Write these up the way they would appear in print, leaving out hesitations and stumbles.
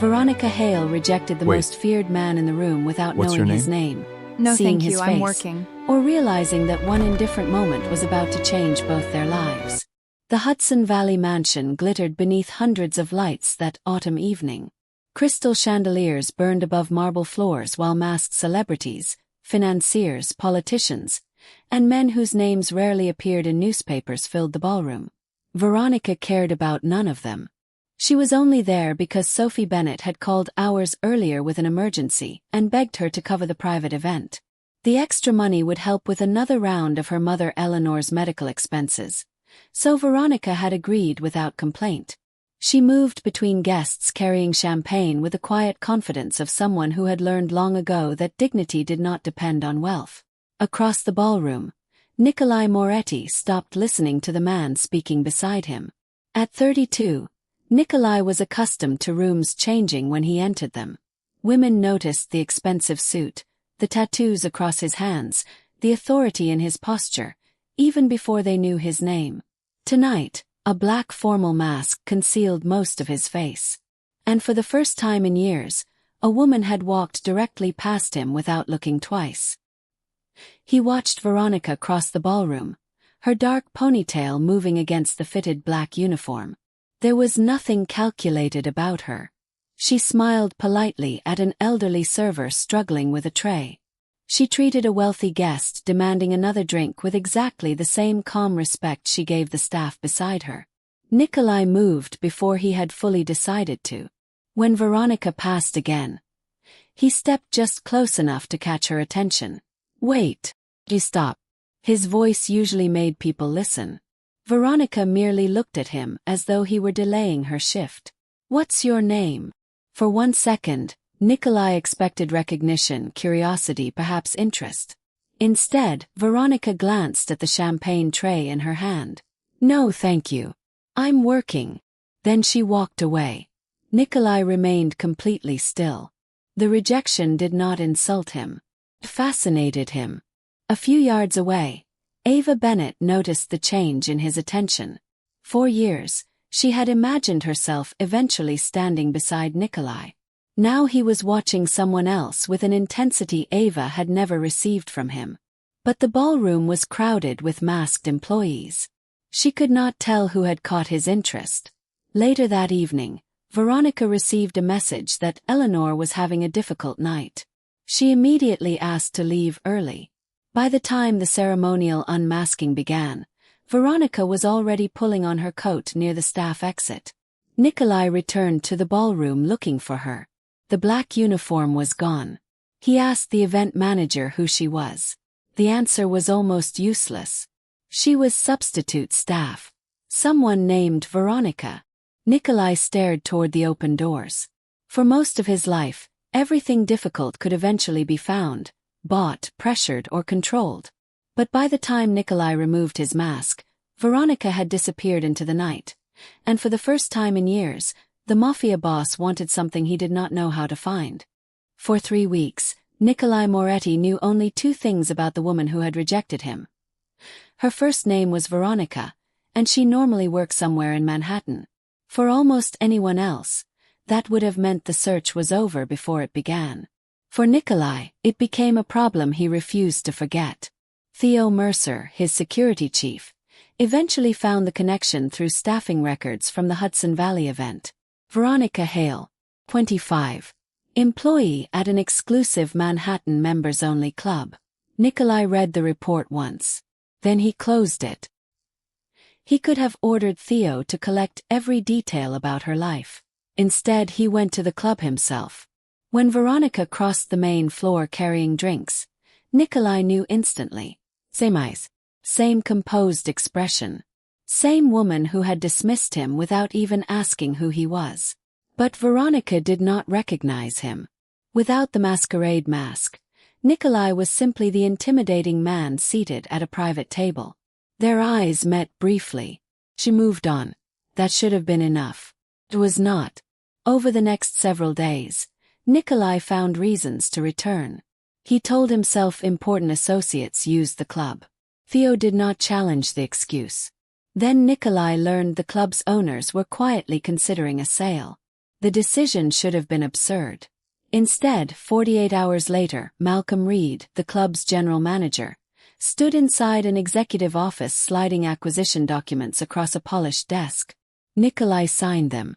Veronica Hale rejected the Wait. most feared man in the room without What's knowing your his name, No, seeing thank his you. face, I'm working. or realizing that one indifferent moment was about to change both their lives. The Hudson Valley mansion glittered beneath hundreds of lights that autumn evening. Crystal chandeliers burned above marble floors while masked celebrities, financiers, politicians, and men whose names rarely appeared in newspapers filled the ballroom. Veronica cared about none of them. She was only there because Sophie Bennett had called hours earlier with an emergency and begged her to cover the private event. The extra money would help with another round of her mother Eleanor's medical expenses, so Veronica had agreed without complaint. She moved between guests carrying champagne with the quiet confidence of someone who had learned long ago that dignity did not depend on wealth. Across the ballroom, Nikolai Moretti stopped listening to the man speaking beside him. At 32, Nikolai was accustomed to rooms changing when he entered them. Women noticed the expensive suit, the tattoos across his hands, the authority in his posture, even before they knew his name. Tonight, a black formal mask concealed most of his face. And for the first time in years, a woman had walked directly past him without looking twice. He watched Veronica cross the ballroom, her dark ponytail moving against the fitted black uniform. There was nothing calculated about her. She smiled politely at an elderly server struggling with a tray. She treated a wealthy guest demanding another drink with exactly the same calm respect she gave the staff beside her. Nikolai moved before he had fully decided to. When Veronica passed again, he stepped just close enough to catch her attention. "Wait." He stopped. His voice usually made people listen. Veronica merely looked at him as though he were delaying her shift. "What's your name?" For 1 second, Nikolai expected recognition, curiosity, perhaps interest. Instead, Veronica glanced at the champagne tray in her hand. "No, thank you. I'm working." Then she walked away. Nikolai remained completely still. The rejection did not insult him. It fascinated him. A few yards away, Ava Bennett noticed the change in his attention. For years, she had imagined herself eventually standing beside Nikolai. Now he was watching someone else with an intensity Ava had never received from him. But the ballroom was crowded with masked employees. She could not tell who had caught his interest. Later that evening, Veronica received a message that Eleanor was having a difficult night. She immediately asked to leave early. By the time the ceremonial unmasking began, Veronica was already pulling on her coat near the staff exit. Nikolai returned to the ballroom looking for her. The black uniform was gone. He asked the event manager who she was. The answer was almost useless. She was substitute staff. Someone named Veronica. Nikolai stared toward the open doors. For most of his life, everything difficult could eventually be found, bought, pressured, or controlled. But by the time Nikolai removed his mask, Veronica had disappeared into the night. And for the first time in years, the Mafia boss wanted something he did not know how to find. For 3 weeks, Nikolai Moretti knew only 2 things about the woman who had rejected him. Her first name was Veronica, and she normally worked somewhere in Manhattan. For almost anyone else, that would have meant the search was over before it began. For Nikolai, it became a problem he refused to forget. Theo Mercer, his security chief, eventually found the connection through staffing records from the Hudson Valley event. Veronica Hale, 25. Employee at an exclusive Manhattan members-only club. Nikolai read the report once. Then he closed it. He could have ordered Theo to collect every detail about her life. Instead, he went to the club himself. When Veronica crossed the main floor carrying drinks, Nikolai knew instantly. Same eyes. Same composed expression. Same woman who had dismissed him without even asking who he was. But Veronica did not recognize him. Without the masquerade mask, Nikolai was simply the intimidating man seated at a private table. Their eyes met briefly. She moved on. That should have been enough. It was not. Over the next several days, Nikolai found reasons to return. He told himself important associates used the club. Theo did not challenge the excuse. Then Nikolai learned the club's owners were quietly considering a sale. The decision should have been absurd. Instead, 48 hours later, Malcolm Reed, the club's general manager, stood inside an executive office sliding acquisition documents across a polished desk. Nikolai signed them.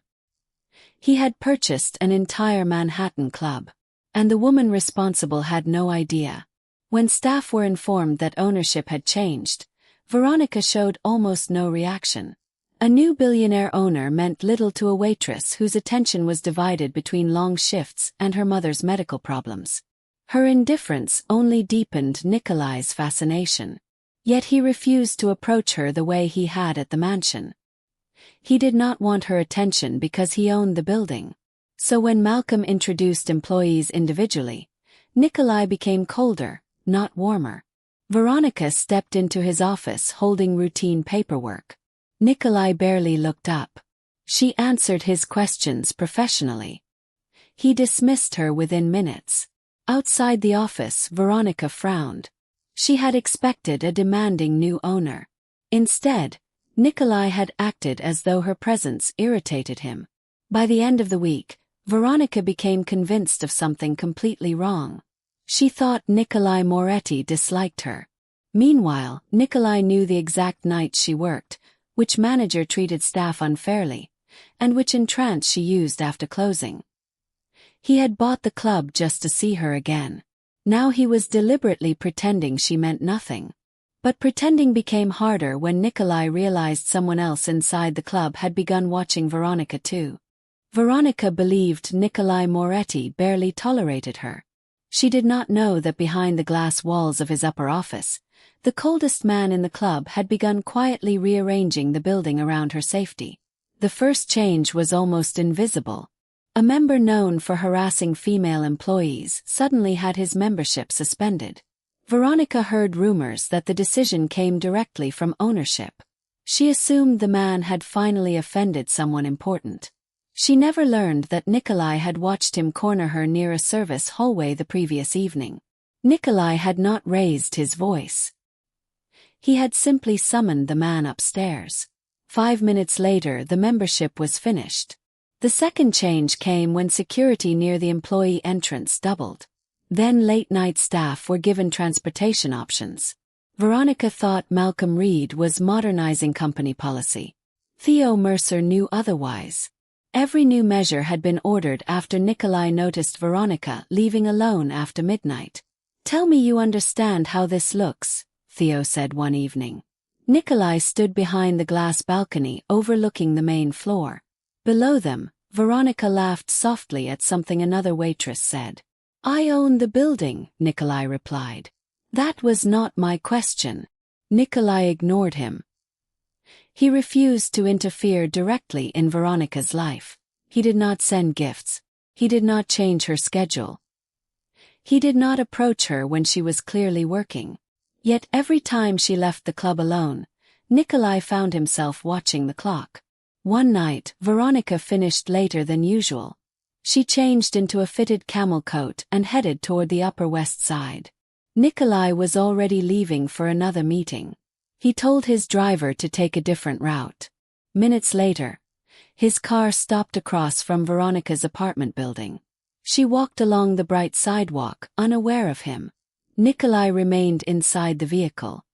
He had purchased an entire Manhattan club, and the woman responsible had no idea. When staff were informed that ownership had changed, Veronica showed almost no reaction. A new billionaire owner meant little to a waitress whose attention was divided between long shifts and her mother's medical problems. Her indifference only deepened Nikolai's fascination. Yet he refused to approach her the way he had at the mansion. He did not want her attention because he owned the building. So when Malcolm introduced employees individually, Nikolai became colder, not warmer. Veronica stepped into his office holding routine paperwork. Nikolai barely looked up. She answered his questions professionally. He dismissed her within minutes. Outside the office, Veronica frowned. She had expected a demanding new owner. Instead, Nikolai had acted as though her presence irritated him. By the end of the week, Veronica became convinced of something completely wrong. She thought Nikolai Moretti disliked her. Meanwhile, Nikolai knew the exact nights she worked, which manager treated staff unfairly, and which entrance she used after closing. He had bought the club just to see her again. Now he was deliberately pretending she meant nothing. But pretending became harder when Nikolai realized someone else inside the club had begun watching Veronica too. Veronica believed Nikolai Moretti barely tolerated her. She did not know that behind the glass walls of his upper office, the coldest man in the club had begun quietly rearranging the building around her safety. The first change was almost invisible. A member known for harassing female employees suddenly had his membership suspended. Veronica heard rumors that the decision came directly from ownership. She assumed the man had finally offended someone important. She never learned that Nikolai had watched him corner her near a service hallway the previous evening. Nikolai had not raised his voice. He had simply summoned the man upstairs. 5 minutes later, the membership was finished. The second change came when security near the employee entrance doubled. Then late-night staff were given transportation options. Veronica thought Malcolm Reed was modernizing company policy. Theo Mercer knew otherwise. Every new measure had been ordered after Nikolai noticed Veronica leaving alone after midnight. "Tell me you understand how this looks," Theo said one evening. Nikolai stood behind the glass balcony overlooking the main floor. Below them, Veronica laughed softly at something another waitress said. "I own the building," Nikolai replied. "That was not my question." Nikolai ignored him. He refused to interfere directly in Veronica's life. He did not send gifts. He did not change her schedule. He did not approach her when she was clearly working. Yet every time she left the club alone, Nikolai found himself watching the clock. One night, Veronica finished later than usual. She changed into a fitted camel coat and headed toward the Upper West Side. Nikolai was already leaving for another meeting. He told his driver to take a different route. Minutes later, his car stopped across from Veronica's apartment building. She walked along the bright sidewalk, unaware of him. Nikolai remained inside the vehicle.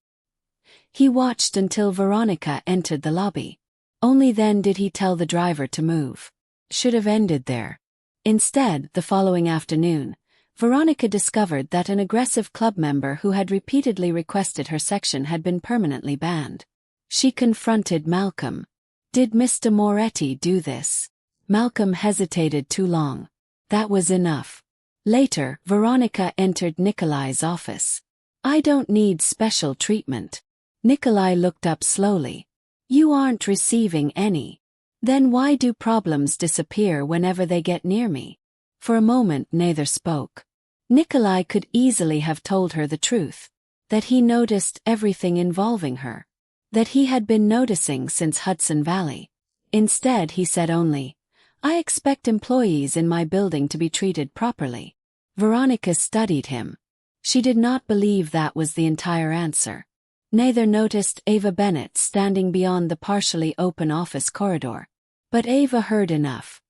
He watched until Veronica entered the lobby. Only then did he tell the driver to move. Should have ended there. Instead, the following afternoon, Veronica discovered that an aggressive club member who had repeatedly requested her section had been permanently banned. She confronted Malcolm. "Did Mr. Moretti do this?" Malcolm hesitated too long. That was enough. Later, Veronica entered Nikolai's office. "I don't need special treatment." Nikolai looked up slowly. "You aren't receiving any. Then why do problems disappear whenever they get near me?" For a moment neither spoke. Nikolai could easily have told her the truth. That he noticed everything involving her. That he had been noticing since Hudson Valley. Instead he said only, "I expect employees in my building to be treated properly." Veronica studied him. She did not believe that was the entire answer. Neither noticed Ava Bennett standing beyond the partially open office corridor. But Ava heard enough.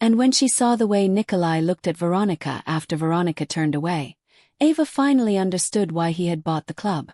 And when she saw the way Nikolai looked at Veronica after Veronica turned away, Ava finally understood why he had bought the club.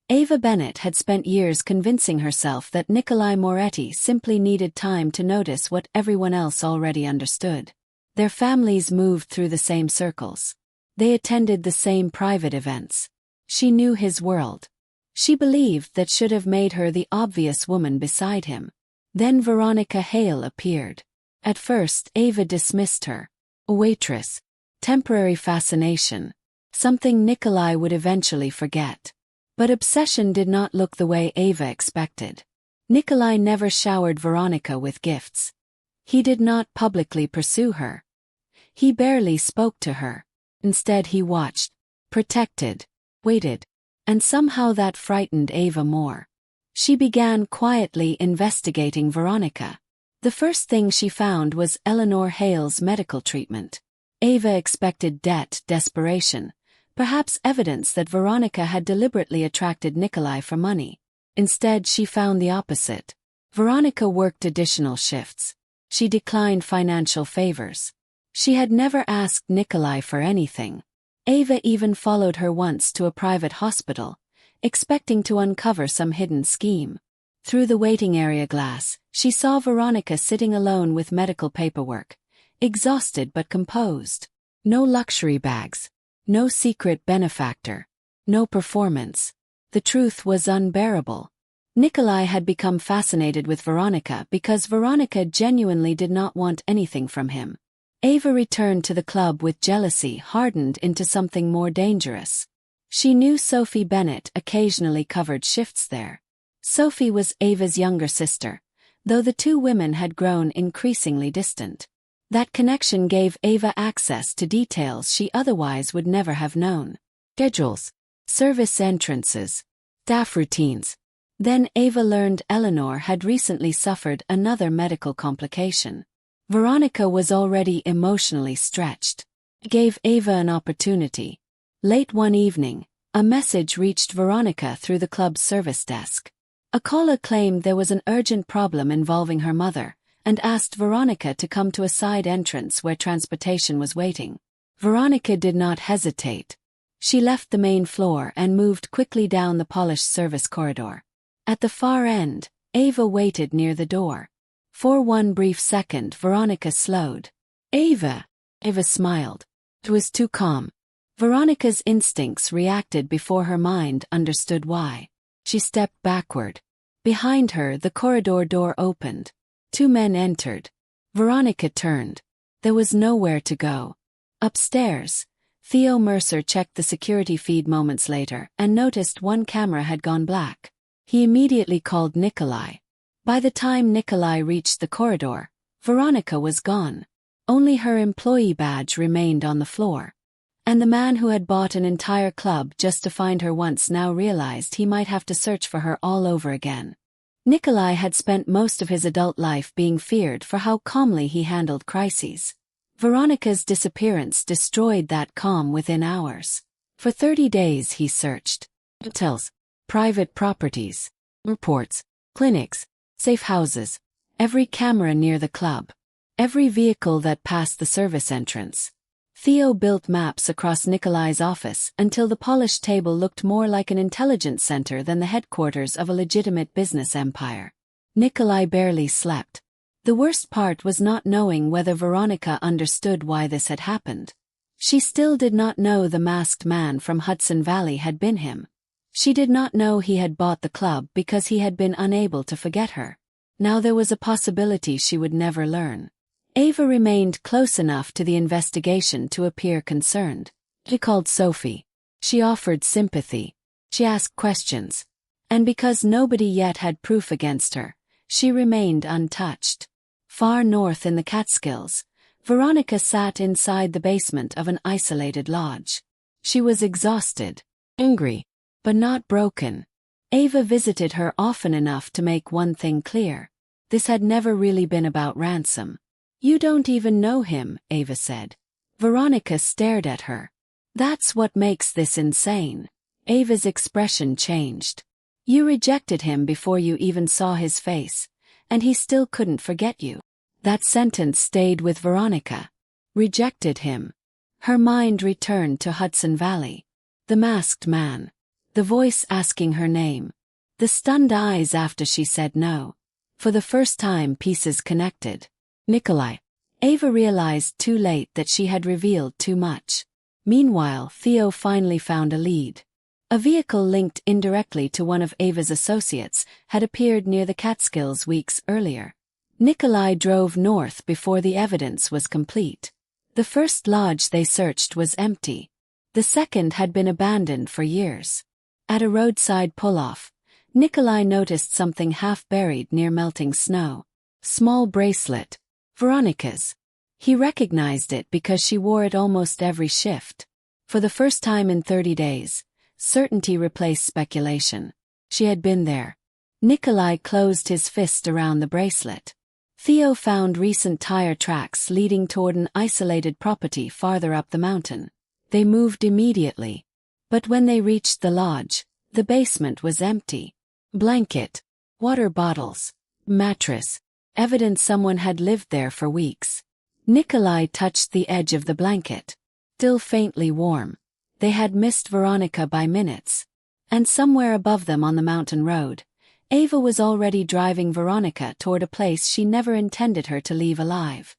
Ava Bennett had spent years convincing herself that Nikolai Moretti simply needed time to notice what everyone else already understood. Their families moved through the same circles. They attended the same private events. She knew his world. She believed that should have made her the obvious woman beside him. Then Veronica Hale appeared. At first, Ava dismissed her. A waitress. Temporary fascination. Something Nikolai would eventually forget. But obsession did not look the way Ava expected. Nikolai never showered Veronica with gifts. He did not publicly pursue her. He barely spoke to her. Instead he watched, protected, waited, and somehow that frightened Ava more. She began quietly investigating Veronica. The first thing she found was Eleanor Hale's medical treatment. Ava expected debt, desperation, perhaps evidence that Veronica had deliberately attracted Nikolai for money. Instead, she found the opposite. Veronica worked additional shifts. She declined financial favors. She had never asked Nikolai for anything. Ava even followed her once to a private hospital, expecting to uncover some hidden scheme. Through the waiting area glass, she saw Veronica sitting alone with medical paperwork, exhausted but composed. No luxury bags. No secret benefactor. No performance. The truth was unbearable. Nikolai had become fascinated with Veronica because Veronica genuinely did not want anything from him. Ava returned to the club with jealousy hardened into something more dangerous. She knew Sophie Bennett occasionally covered shifts there. Sophie was Ava's younger sister, though the two women had grown increasingly distant. That connection gave Ava access to details she otherwise would never have known. Schedules, service entrances, staff routines. Then Ava learned Eleanor had recently suffered another medical complication. Veronica was already emotionally stretched. It gave Ava an opportunity. Late one evening, a message reached Veronica through the club's service desk. A caller claimed there was an urgent problem involving her mother, and asked Veronica to come to a side entrance where transportation was waiting. Veronica did not hesitate. She left the main floor and moved quickly down the polished service corridor. At the far end, Ava waited near the door. For one brief second, Veronica slowed. Ava smiled. It was too calm. Veronica's instincts reacted before her mind understood why. She stepped backward. Behind her, the corridor door opened. Two men entered. Veronica turned. There was nowhere to go. Upstairs, Theo Mercer checked the security feed moments later and noticed one camera had gone black. He immediately called Nikolai. By the time Nikolai reached the corridor, Veronica was gone. Only her employee badge remained on the floor. And the man who had bought an entire club just to find her once now realized he might have to search for her all over again. Nikolai had spent most of his adult life being feared for how calmly he handled crises. Veronica's disappearance destroyed that calm within hours. For 30 days he searched. Hotels, private properties, airports, clinics, safe houses, every camera near the club, every vehicle that passed the service entrance. Theo built maps across Nikolai's office until the polished table looked more like an intelligence center than the headquarters of a legitimate business empire. Nikolai barely slept. The worst part was not knowing whether Veronica understood why this had happened. She still did not know the masked man from Hudson Valley had been him. She did not know he had bought the club because he had been unable to forget her. Now there was a possibility she would never learn. Ava remained close enough to the investigation to appear concerned. She called Sophie. She offered sympathy. She asked questions. And because nobody yet had proof against her, she remained untouched. Far north in the Catskills, Veronica sat inside the basement of an isolated lodge. She was exhausted, angry, but not broken. Ava visited her often enough to make one thing clear. This had never really been about ransom. You don't even know him, Ava said. Veronica stared at her. That's what makes this insane. Ava's expression changed. You rejected him before you even saw his face, and he still couldn't forget you. That sentence stayed with Veronica. Rejected him. Her mind returned to Hudson Valley. The masked man. The voice asking her name. The stunned eyes after she said no. For the first time pieces connected. Nikolai. Ava realized too late that she had revealed too much. Meanwhile, Theo finally found a lead. A vehicle linked indirectly to one of Ava's associates had appeared near the Catskills weeks earlier. Nikolai drove north before the evidence was complete. The first lodge they searched was empty. The second had been abandoned for years. At a roadside pull-off, Nikolai noticed something half-buried near melting snow. Small bracelet. Veronica's. He recognized it because she wore it almost every shift. For the first time in 30 days, certainty replaced speculation. She had been there. Nikolai closed his fist around the bracelet. Theo found recent tire tracks leading toward an isolated property farther up the mountain. They moved immediately. But when they reached the lodge, the basement was empty. Blanket. Water bottles. Mattress. Evidence someone had lived there for weeks. Nikolai touched the edge of the blanket. Still faintly warm. They had missed Veronica by minutes. And somewhere above them on the mountain road, Ava was already driving Veronica toward a place she never intended her to leave alive.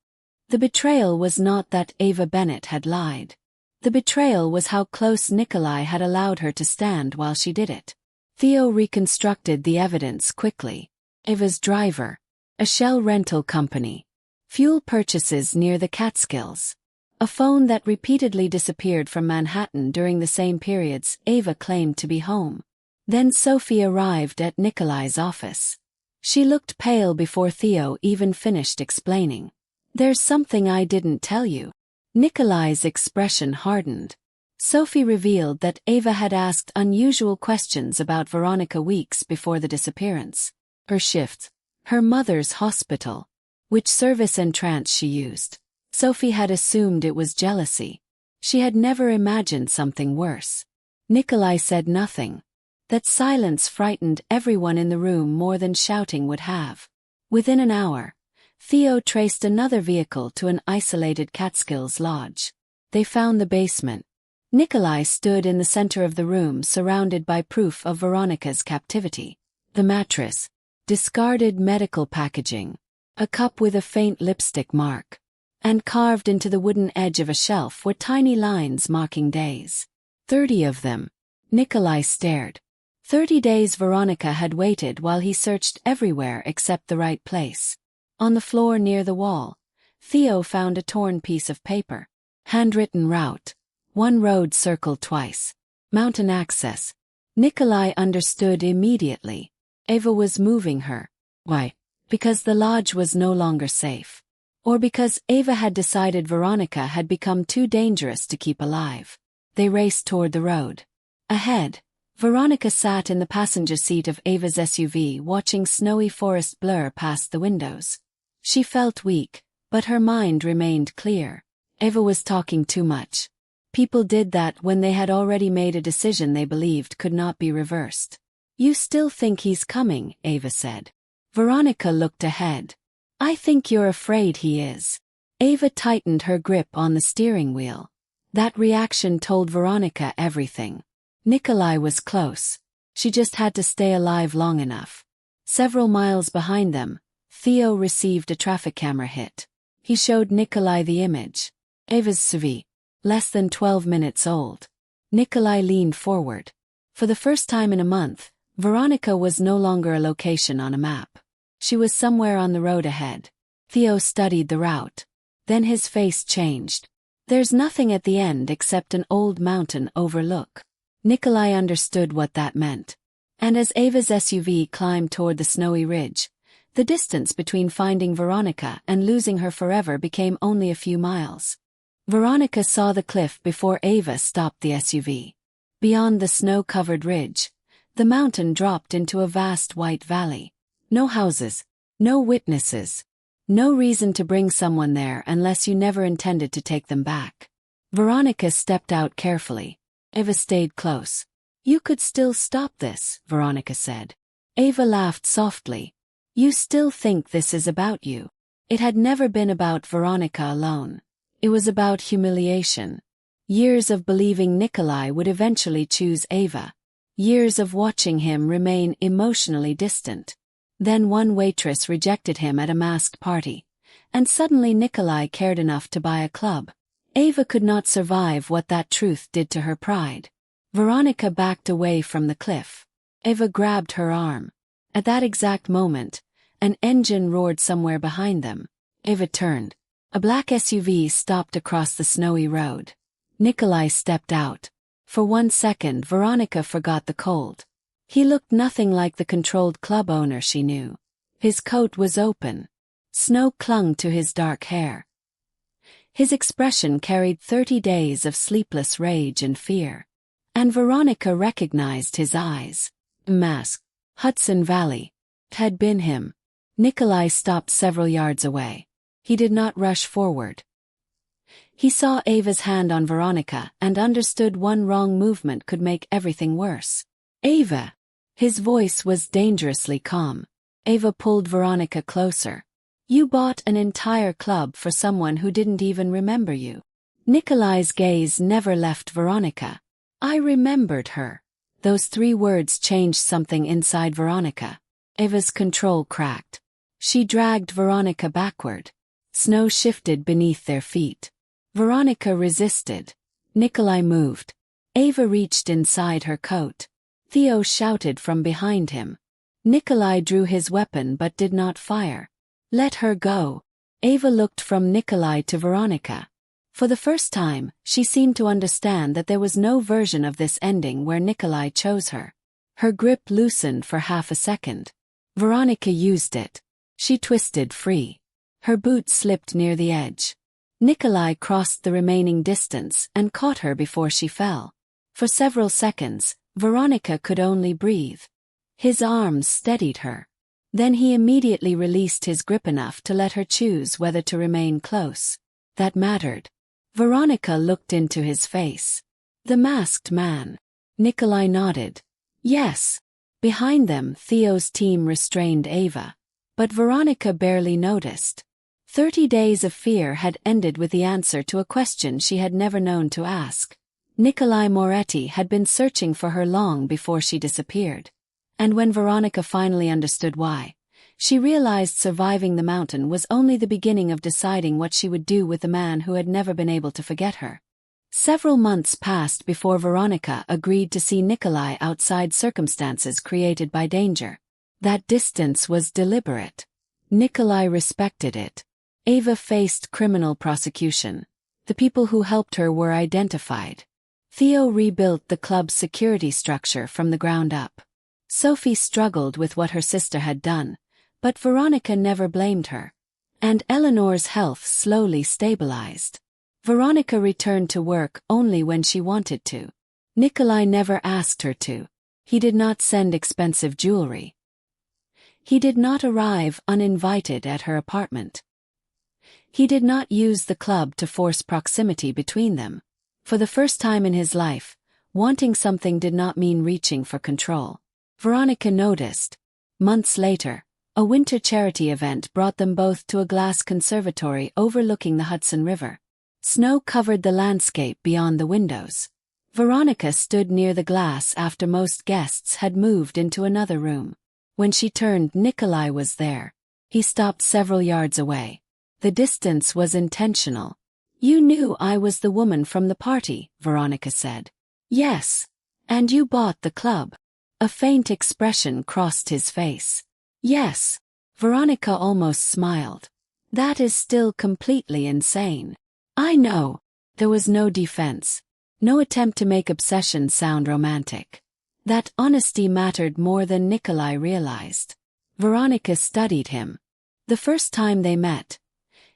The betrayal was not that Ava Bennett had lied. The betrayal was how close Nikolai had allowed her to stand while she did it. Theo reconstructed the evidence quickly. Ava's driver. A Shell rental company. Fuel purchases near the Catskills. A phone that repeatedly disappeared from Manhattan during the same periods Ava claimed to be home. Then Sophie arrived at Nikolai's office. She looked pale before Theo even finished explaining. "There's something I didn't tell you." Nikolai's expression hardened. Sophie revealed that Ava had asked unusual questions about Veronica weeks before the disappearance. Her shift. Her mother's hospital. Which service entrance she used. Sophie had assumed it was jealousy. She had never imagined something worse. Nikolai said nothing. That silence frightened everyone in the room more than shouting would have. Within an hour, Theo traced another vehicle to an isolated Catskills lodge. They found the basement. Nikolai stood in the center of the room surrounded by proof of Veronica's captivity. The mattress. Discarded medical packaging. A cup with a faint lipstick mark. And carved into the wooden edge of a shelf were tiny lines marking days. 30 of them. Nikolai stared. 30 days Veronica had waited while he searched everywhere except the right place. On the floor near the wall, Theo found a torn piece of paper. Handwritten route. One road circled twice. Mountain access. Nikolai understood immediately. Ava was moving her. Why? Because the lodge was no longer safe. Or because Ava had decided Veronica had become too dangerous to keep alive. They raced toward the road. Ahead, Veronica sat in the passenger seat of Ava's SUV watching snowy forest blur past the windows. She felt weak, but her mind remained clear. Ava was talking too much. People did that when they had already made a decision they believed could not be reversed. "You still think he's coming," Ava said. Veronica looked ahead. "I think you're afraid he is." Ava tightened her grip on the steering wheel. That reaction told Veronica everything. Nikolai was close. She just had to stay alive long enough. Several miles behind them, Theo received a traffic camera hit. He showed Nikolai the image. Ava's SUV. Less than 12 minutes old. Nikolai leaned forward. For the first time in a month, Veronica was no longer a location on a map. She was somewhere on the road ahead. Theo studied the route. Then his face changed. "There's nothing at the end except an old mountain overlook." Nikolai understood what that meant. And as Ava's SUV climbed toward the snowy ridge, the distance between finding Veronica and losing her forever became only a few miles. Veronica saw the cliff before Ava stopped the SUV. Beyond the snow-covered ridge, the mountain dropped into a vast white valley. No houses, no witnesses, no reason to bring someone there unless you never intended to take them back. Veronica stepped out carefully. Ava stayed close. "You could still stop this," Veronica said. Ava laughed softly. "You still think this is about you." It had never been about Veronica alone. It was about humiliation. Years of believing Nikolai would eventually choose Ava. Years of watching him remain emotionally distant. Then one waitress rejected him at a masked party. And suddenly Nikolai cared enough to buy a club. Ava could not survive what that truth did to her pride. Veronica backed away from the cliff. Ava grabbed her arm. At that exact moment, an engine roared somewhere behind them. Ava turned. A black SUV stopped across the snowy road. Nikolai stepped out. For 1 second Veronica forgot the cold. He looked nothing like the controlled club owner she knew. His coat was open. Snow clung to his dark hair. His expression carried 30 days of sleepless rage and fear. And Veronica recognized his eyes. Mask. Hudson Valley. It had been him. Nikolai stopped several yards away. He did not rush forward. He saw Ava's hand on Veronica and understood one wrong movement could make everything worse. Ava! His voice was dangerously calm. Ava pulled Veronica closer. You bought an entire club for someone who didn't even remember you. Nikolai's gaze never left Veronica. I remembered her. Those 3 words changed something inside Veronica. Ava's control cracked. She dragged Veronica backward. Snow shifted beneath their feet. Veronica resisted. Nikolai moved. Ava reached inside her coat. Theo shouted from behind him. Nikolai drew his weapon but did not fire. Let her go. Ava looked from Nikolai to Veronica. For the first time, she seemed to understand that there was no version of this ending where Nikolai chose her. Her grip loosened for half a second. Veronica used it. She twisted free. Her boot slipped near the edge. Nikolai crossed the remaining distance and caught her before she fell. For several seconds, Veronica could only breathe. His arms steadied her. Then he immediately released his grip enough to let her choose whether to remain close. That mattered. Veronica looked into his face. The masked man. Nikolai nodded. Yes. Behind them, Theo's team restrained Ava. But Veronica barely noticed. 30 days of fear had ended with the answer to a question she had never known to ask. Nikolai Moretti had been searching for her long before she disappeared. And when Veronica finally understood why, she realized surviving the mountain was only the beginning of deciding what she would do with the man who had never been able to forget her. Several months passed before Veronica agreed to see Nikolai outside circumstances created by danger. That distance was deliberate. Nikolai respected it. Ava faced criminal prosecution. The people who helped her were identified. Theo rebuilt the club's security structure from the ground up. Sophie struggled with what her sister had done, but Veronica never blamed her. And Eleanor's health slowly stabilized. Veronica returned to work only when she wanted to. Nikolai never asked her to. He did not send expensive jewelry. He did not arrive uninvited at her apartment. He did not use the club to force proximity between them. For the first time in his life, wanting something did not mean reaching for control. Veronica noticed. Months later, a winter charity event brought them both to a glass conservatory overlooking the Hudson River. Snow covered the landscape beyond the windows. Veronica stood near the glass after most guests had moved into another room. When she turned, Nikolai was there. He stopped several yards away. The distance was intentional. You knew I was the woman from the party, Veronica said. Yes. And you bought the club. A faint expression crossed his face. Yes. Veronica almost smiled. That is still completely insane. I know. There was no defense. No attempt to make obsession sound romantic. That honesty mattered more than Nikolai realized. Veronica studied him. The first time they met,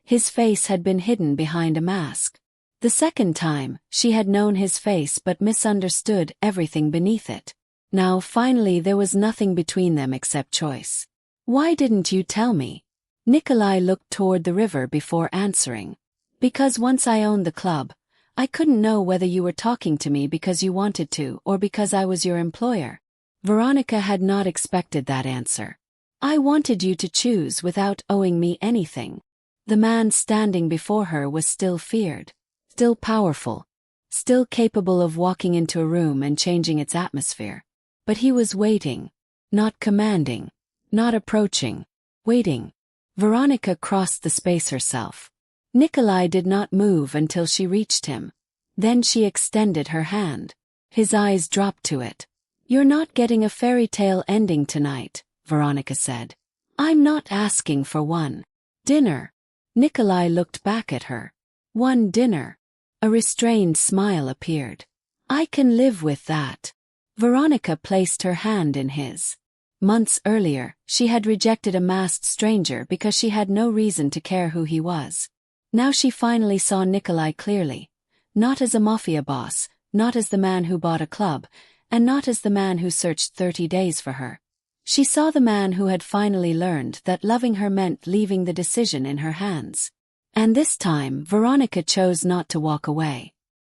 his face had been hidden behind a mask. The second time, she had known his face but misunderstood everything beneath it. Now finally there was nothing between them except choice. Why didn't you tell me? Nikolai looked toward the river before answering. Because once I owned the club, I couldn't know whether you were talking to me because you wanted to or because I was your employer. Veronica had not expected that answer. I wanted you to choose without owing me anything. The man standing before her was still feared, still powerful, still capable of walking into a room and changing its atmosphere. But he was waiting, not commanding, not approaching, waiting. Veronica crossed the space herself. Nikolai did not move until she reached him. Then she extended her hand. His eyes dropped to it. "You're not getting a fairy tale ending tonight," Veronica said. "I'm not asking for one. Dinner." Nikolai looked back at her. "One dinner." A restrained smile appeared. "I can live with that." Veronica placed her hand in his. Months earlier, she had rejected a masked stranger because she had no reason to care who he was. Now she finally saw Nikolai clearly. Not as a mafia boss, not as the man who bought a club, and not as the man who searched 30 days for her. She saw the man who had finally learned that loving her meant leaving the decision in her hands. And this time, Veronica chose not to walk away.